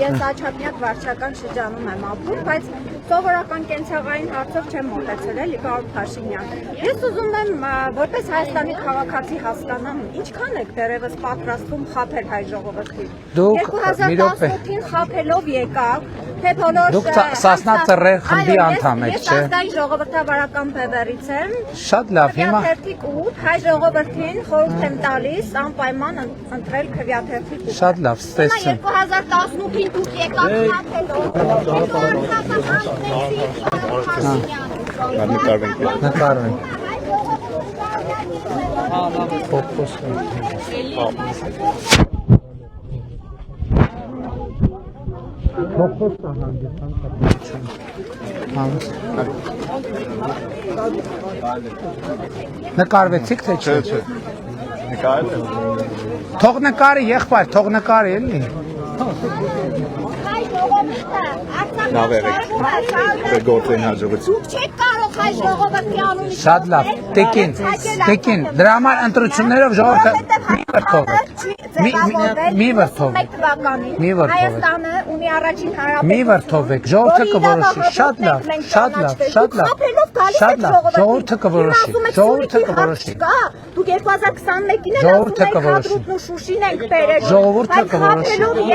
Ես Աչափնյակ վարչական շրջանում եմ ապրում, բայց սովորական կենցաղային հարցով չեմ մոտեցել, էլի Գարու Փաշինյան։ Ես ուզում եմ որպես Հայաստանի քաղաքացի հասկանամ, ինչքան եք դեռևս պատրաստվում խաբել հայ ժողովրդին։ 2018-ին խաբելով եկաք, թե բոլոր Դուք Սասնա Ծռեր խմբի անդամ եք, չէ՞։ Ես Ազգային ժողովրդավարական բևեռից եմ։ Շատ լավ, հիմա Քվեաթերթիկ 8 հայ ժողովրդին խորհուրդ եմ տալիս անպայման ընտրել քվեաթերթիկ 8։ շատ լավ, ստեսություն։ 2018-ին դուք եկաք խաբելով։ Նկարվենք։ Ֆոկուս։ Ֆոկուս հանդիպան կապություն։ Նկարվեցիք թե չէ։ Նկարել եմ։ Թող նկարի, եղբայր, թող նկարի էլի։ Լավ եղեք։ Գործեն հաջողություն։ Դուք չեք կարող հայ ժողովրդի անունից։ Շատ լավ, տեկին, դրա համար ընտրություններով ժողովուրդը մի վրթովեք, Հայաստանը ունի առաջին հարաբերություն։ մի վրթովեք, ժողովուրդը կորոշի, շատ լավ, ժողովուրդը կորոշի, Դուք 2021-ին ժողովուրդը կորոշի, Շուշին ենք բերել։ ժողովուրդը կորոշի, ընտրություններով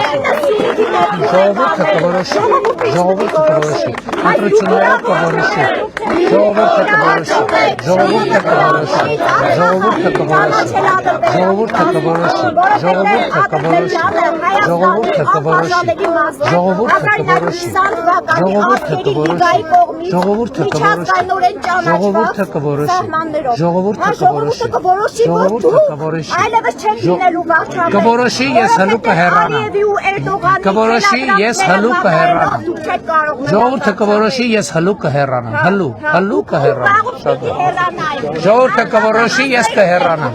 կորոշի, ժողովուրդը կորոշի, ժողովուրդը կորոշի, ես հլու կհեռանամ, ժողովուրդը կորոշի, ես հլու կհեռանամ, հլու կհեռանամ, ժողովուրդը կորոշի, ես կհեռանամ։